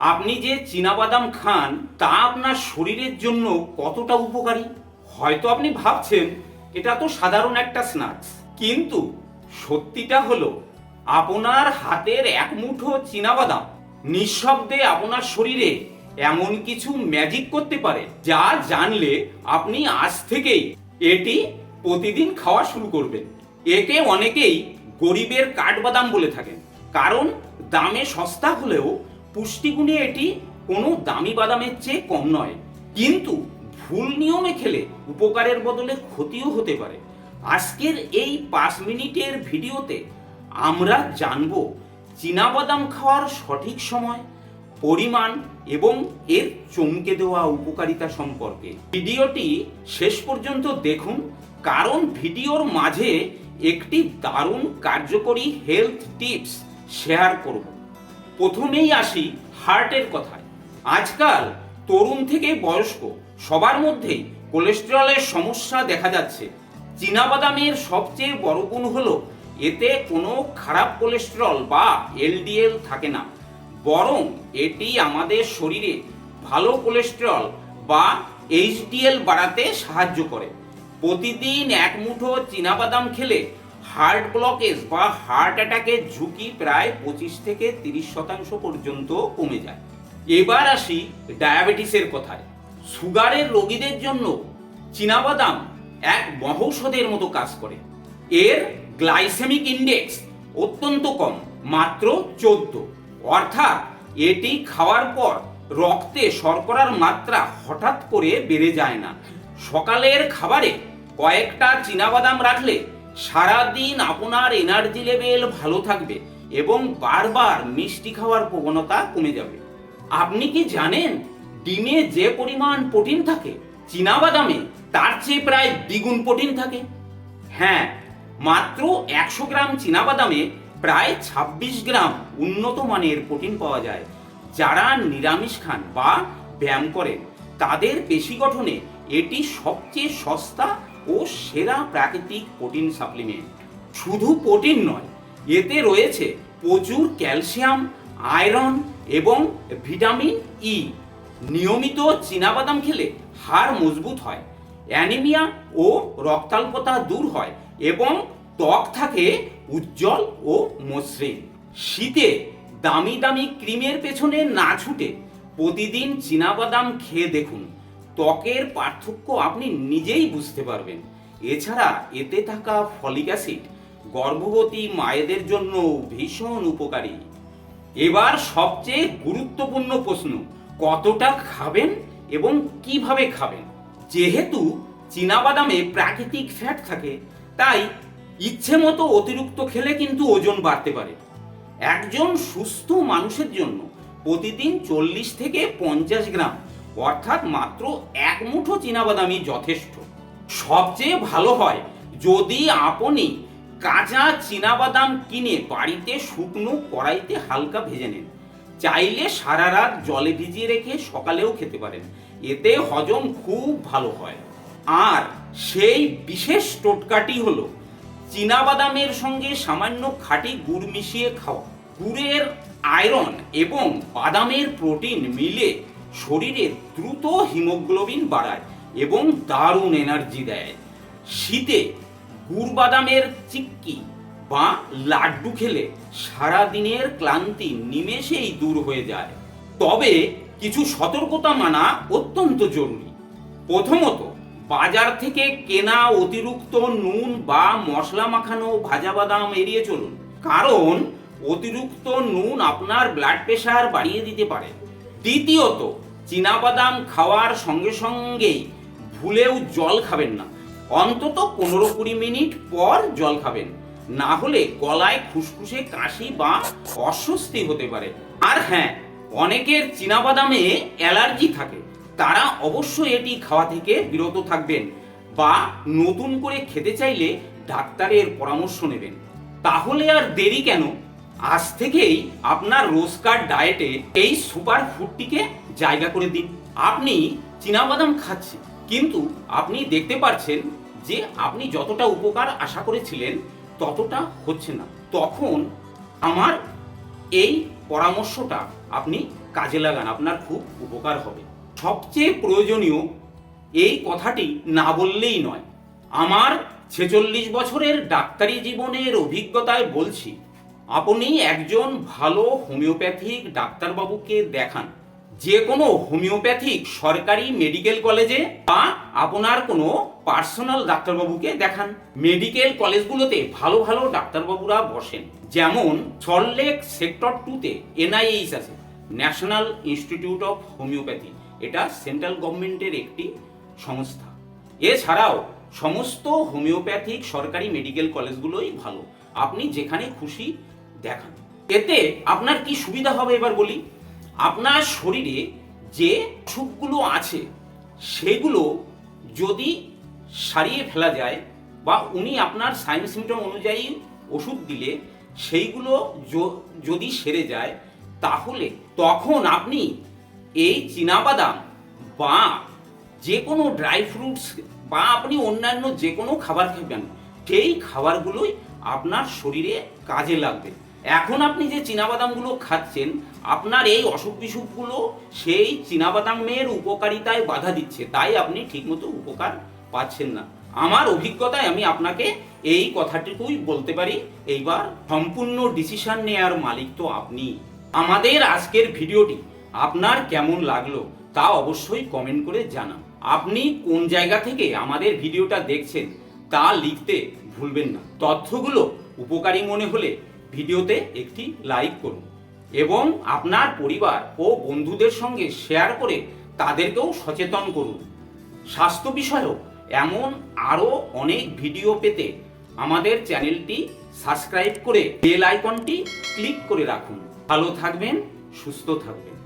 আপনি যে চীনাবাদাম খান তা আপনার শরীরের জন্য কতটা উপকারী? হয়তো আপনি ভাবছেন এটা তো সাধারণ একটা স্ন্যাক্স, কিন্তু সত্যিটা হলো আপনার হাতের এক মুঠো চীনাবাদাম নিঃশব্দে আপনার শরীরে এমন কিছু ম্যাজিক করতে পারে যা জানলে আপনি আজ থেকেই এটি প্রতিদিন খাওয়া শুরু করবেন। একে অনেকেই গরিবের কাঠবাদাম বলে থাকেন, কারণ দামে সস্তা হলেও পুষ্টিগুণে এটি কোনো দামি বাদামের চেয়ে কম নয়। কিন্তু ভুল নিয়মে খেলে উপকারের বদলে ক্ষতিও হতে পারে। আজকের এই 5 মিনিটের ভিডিওতে আমরা জানব চীনাবাদাম খাওয়ার সঠিক সময়, পরিমাণ এবং এর চমকে দেওয়া উপকারিতা সম্পর্কে। ভিডিওটি শেষ পর্যন্ত দেখুন, কারণ ভিডিওর মাঝে একটি দারুণ কার্যকরী হেলথ টিপস শেয়ার করব। প্রথমেই আসি হার্টের কথায়। আজকাল তরুণ থেকে বয়স্ক সবার মধ্যেই কোলেস্টেরলের সমস্যা দেখা যাচ্ছে। চীনাবাদামের সবচেয়ে বড় গুণ হলো এতে কোনো খারাপ কোলেস্টেরল বা এলডিএল থাকে না, বরং এটি আমাদের শরীরে ভালো কোলেস্টেরল বা এইচডিএল বাড়াতে সাহায্য করে। প্রতিদিন এক মুঠো চীনাবাদাম খেলে হার্ট ব্লকেজ বা হার্ট অ্যাটাকের ঝুঁকি প্রায় 25 থেকে 30% পর্যন্ত কমে যায়। এবার আসি ডায়াবেটিসের কথায়। সুগারের রোগীদের জন্য চীনাবাদাম এক মহৌষধের মতো কাজ করে। এর গ্লাইসেমিক ইন্ডেক্স অত্যন্ত কম, মাত্র 14। অর্থাৎ এটি খাওয়ার পর রক্তে শর্করার মাত্রা হঠাৎ করে বেড়ে যায় না। সকালের খাবারে কয়েকটা চীনাবাদাম রাখলে সারাদিন আপনার এনার্জি লেভেল ভালো থাকবে এবং বারবার মিষ্টি খাওয়ার প্রবণতা কমে যাবে। আপনি কি জানেন ডিমে যে পরিমাণ প্রোটিন থাকে, চীনাবাদামে তার চেয়ে প্রায় দ্বিগুণ প্রোটিন থাকে? হ্যাঁ, মাত্র 100 গ্রাম চীনাবাদামে প্রায় 26 গ্রাম উন্নত মানের প্রোটিন পাওয়া যায়। যারা নিরামিষ খান বা ব্যায়াম করেন তাদের পেশি গঠনে এটি সবচেয়ে সস্তা ও সেরা প্রাকৃতিক প্রোটিন সাপ্লিমেন্ট। শুধু প্রোটিন নয়, এতে রয়েছে প্রচুর ক্যালসিয়াম, আয়রন এবং ভিটামিন ই। নিয়মিত চীনাবাদাম খেলে হাড় মজবুত হয়, অ্যানিমিয়া ও রক্তাল্পতা দূর হয় এবং ত্বক থাকে উজ্জ্বল ও মসৃণ। শীতে দামি দামি ক্রিমের পেছনে না ছুটে প্রতিদিন চীনাবাদাম খেয়ে দেখুন, ত্বকের পার্থক্য আপনি নিজেই বুঝতে পারবেন। এছাড়া এতে থাকা ফলিক অ্যাসিড গর্ভবতী মায়েদের জন্য ভীষণ উপকারী। এবার সবচেয়ে গুরুত্বপূর্ণ প্রশ্ন, কতটা খাবেন এবং কিভাবে খাবেন? যেহেতু চীনাবাদামে প্রাকৃতিক ফ্যাট থাকে, তাই ইচ্ছে মতো অতিরিক্ত খেলে কিন্তু ওজন বাড়তে পারে। একজন সুস্থ মানুষের জন্য প্রতিদিন 40 থেকে 50 গ্রাম অর্থাৎ মাত্র এক মুঠো চীনাবাদামই যথেষ্ট। সবচেয়ে ভালো হয় যদি আপনি কাঁচা চীনাবাদাম কিনে বাড়িতে শুকনো কড়াইতে হালকা ভেজে নেন। চাইলে সারা রাত জলে ভিজিয়ে রেখে সকালেও খেতে পারেন, এতে হজম খুব ভালো হয়। আর সেই বিশেষ টোটকাটি হলো চীনাবাদামের সঙ্গে সামান্য খাঁটি গুড় মিশিয়ে খাওয়া। গুড়ের আয়রন এবং বাদামের প্রোটিন মিলে শরীরে দ্রুত হিমোগ্লোবিন বাড়ায় এবং দারুণ এনার্জি দেয়। শীতে গুড় বাদামের চিক্কি বা লাড্ডু খেলে সারা দিনের ক্লান্তি নিমেষেই দূর হয়ে যায়। তবে কিছু সতর্কতা মানা অত্যন্ত জরুরি। প্রথমত, বাজার থেকে কেনা অতিরিক্ত নুন বা মশলা মাখানো ভাজা বাদাম এড়িয়ে চলুন, কারণ অতিরিক্ত নুন আপনার ব্লাড প্রেশার বাড়িয়ে দিতে পারে। দ্বিতীয়ত, চীনাবাদাম খাওয়ার সঙ্গে সঙ্গেই ভুলেও জল খাবেন না। অন্তত 15-20 মিনিট পর জল খাবেন, না হলে গলায় খুসখুসে কাশি বা অস্বস্তি হতে পারে। আর হ্যাঁ, অনেকের চীনাবাদামে অ্যালার্জি থাকে, তারা অবশ্যই এটি খাওয়া থেকে বিরত থাকবেন বা নতুন করে খেতে চাইলে ডাক্তারের পরামর্শ নেবেন। তাহলে আর দেরি কেন? আজ থেকেই আপনার রোজকার ডায়েটে এই সুপার ফুডটিকে জায়গা করে দিন। আপনি চীনাবাদাম খাচ্ছেন, কিন্তু আপনি দেখতে পাচ্ছেন যে আপনি যতটা উপকার আশা করেছিলেন ততটা হচ্ছে না। তখন আমার এই পরামর্শটা আপনি কাজে লাগান, আপনার খুব উপকার হবে। সবচেয়ে প্রয়োজনীয় এই কথাটি না বললেই নয়, আমার 46 বছরের ডাক্তারি জীবনের অভিজ্ঞতায় বলছি, আপনি একজন ভালো হোমিওপ্যাথিক ডাক্তারবাবুকে দেখান। যে কোনো হোমিওপ্যাথিক সরকারি মেডিকেল কলেজে বা আপনার কোনো পার্সোনাল ডাক্তারবাবুকে দেখান। মেডিকেল কলেজগুলোতে ভালো ভালো ডাক্তারবাবুরা বসেন, যেমন সল্টলেক সেক্টর 2-তে NIH আছে, ন্যাশনাল ইনস্টিটিউট অফ হোমিওপ্যাথি। এটা সেন্ট্রাল গভর্নমেন্টের একটি সংস্থা। এছাড়াও সমস্ত হোমিওপ্যাথিক সরকারি মেডিকেল কলেজগুলোই ভালো, আপনি যেখানে খুশি দেখান। এতে আপনার কি সুবিধা হবে এবার বলি। আপনার শরীরে যে অসুখগুলো আছে সেগুলো যদি সারিয়ে ফেলা যায় বা উনি আপনার সাইন সিমটম অনুযায়ী ওষুধ দিলে সেইগুলো যদি সেরে যায়, তাহলে তখন আপনি এই চীনাবাদাম বা যে কোনো ড্রাই ফ্রুটস বা আপনি অন্যান্য যে কোনো খাবার খাবেন, সেই খাবারগুলোই আপনার শরীরে কাজে লাগবে। এখন আপনি যে চীনাবাদামগুলো খাচ্ছেন, আপনার এই অসুখ বিসুখগুলো সেই চীনাবাদামের উপকারিতায় বাধা দিচ্ছে, তাই আপনি ঠিকমতো উপকার পাচ্ছেন না। আমার অভিজ্ঞতায় আমি আপনাকে এই কথাটুকুই বলতে পারি। এইবার সম্পূর্ণ ডিসিশন নেওয়ার মালিক তো আপনি। আমাদের আজকের ভিডিওটি আপনার কেমন লাগলো তা অবশ্যই কমেন্ট করে জানান। আপনি কোন জায়গা থেকে আমাদের ভিডিওটা দেখছেন তা লিখতে ভুলবেন না। তথ্যগুলো উপকারী মনে হলে ভিডিওতে একটি লাইক করুন এবং আপনার পরিবার ও বন্ধুদের সঙ্গে শেয়ার করে তাদেরকেও সচেতন করুন। স্বাস্থ্য বিষয়ক এমন আরও অনেক ভিডিও পেতে আমাদের চ্যানেলটি সাবস্ক্রাইব করে বেল আইকনটি ক্লিক করে রাখুন। ভালো থাকবেন, সুস্থ থাকবেন।